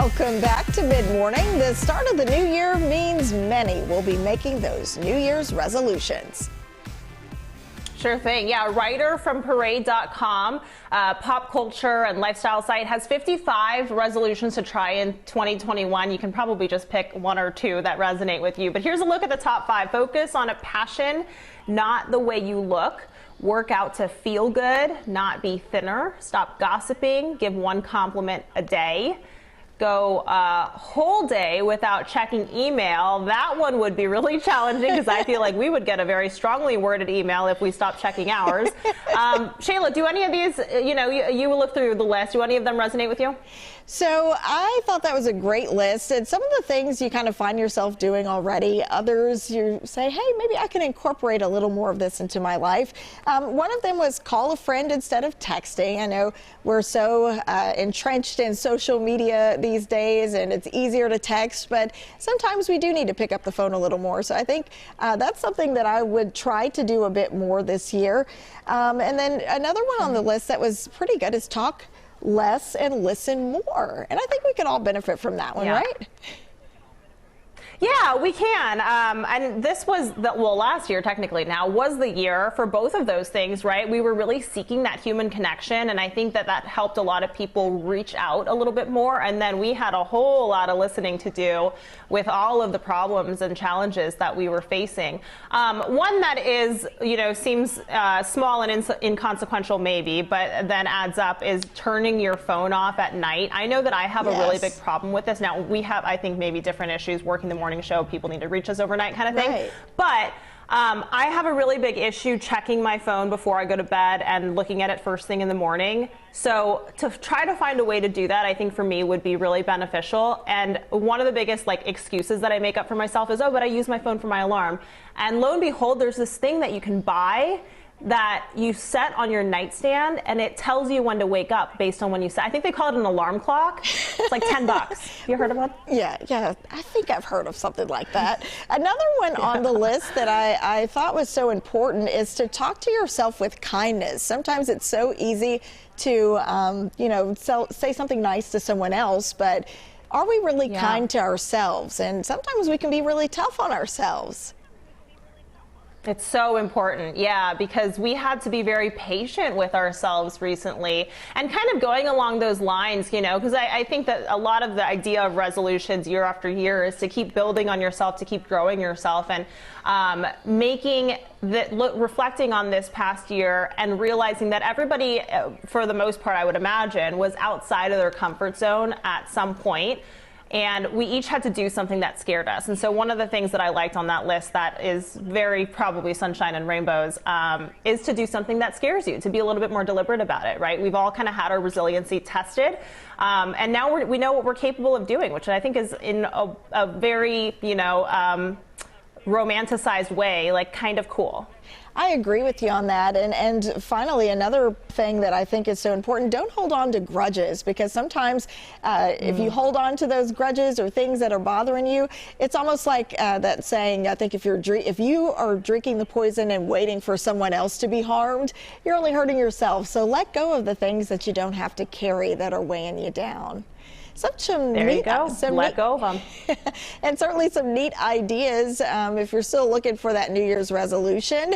Welcome back to Mid-Morning. The start of the new year means many will be making those New Year's resolutions. Sure thing. Yeah, a writer from Parade.com, pop culture and lifestyle site, has 55 resolutions to try in 2021. You can probably just pick one or two that resonate with you. But here's a look at the top 5. Focus on a passion, not the way you look. Work out to feel good, not be thinner. Stop gossiping. Give one compliment a day. Go a whole day without checking email. That one would be really challenging because I feel like we would get a very strongly worded email if we stopped checking ours. Shayla, do any of these, you will look through the list, do any of them resonate with you? So I thought that was a great list, and some of the things you kind of find yourself doing already. Others you say, hey, maybe I can incorporate a little more of this into my life. One of them was call a friend instead of texting. I know we're so entrenched in social media these days, and it's easier to text, but sometimes we do need to pick up the phone a little more. So I think that's something that I would try to do a bit more this year. And then another one on the list that was pretty good is talk less and listen more. And I think we can all benefit from that one, right? Yeah, we can. And this was, last year technically now was the year for both of those things, right? We were really seeking that human connection. And I think that helped a lot of people reach out a little bit more. And then we had a whole lot of listening to do with all of the problems and challenges that we were facing. One that is, seems small and inconsequential maybe, but then adds up is turning your phone off at night. I know that I have a really big problem with this. Now we have, I think, maybe different issues working the morning show. People need to reach us overnight kind of thing. Right. But I have a really big issue checking my phone before I go to bed and looking at it first thing in the morning. So to try to find a way to do that, I think for me would be really beneficial. And one of the biggest excuses that I make up for myself is, oh, but I use my phone for my alarm. And lo and behold, there's this thing that you can buy that you set on your nightstand, and it tells you when to wake up based on when you set. I think they call it an alarm clock. It's like $10. You heard of one? Yeah, I think I've heard of something like that. Another one on the list that I thought was so important is to talk to yourself with kindness. Sometimes it's so easy to, say something nice to someone else, but are we really kind to ourselves? And sometimes we can be really tough on ourselves. It's so important, because we had to be very patient with ourselves recently. And kind of going along those lines, because I think that a lot of the idea of resolutions year after year is to keep building on yourself, to keep growing yourself, and reflecting on this past year and realizing that everybody, for the most part, I would imagine, was outside of their comfort zone at some point. And we each had to do something that scared us. And so one of the things that I liked on that list that is very probably sunshine and rainbows is to do something that scares you, to be a little bit more deliberate about it, right? We've all kind of had our resiliency tested. And now we know what we're capable of doing, which I think is in a very, romanticized way, kind of cool. I agree with you on that. And finally, another thing that I think is so important, don't hold on to grudges, because sometimes if you hold on to those grudges or things that are bothering you, it's almost like that saying, I think if you are drinking the poison and waiting for someone else to be harmed, you're only hurting yourself. So let go of the things that you don't have to carry that are weighing you down. There you go. Let go of them. And certainly some neat ideas if you're still looking for that New Year's resolution.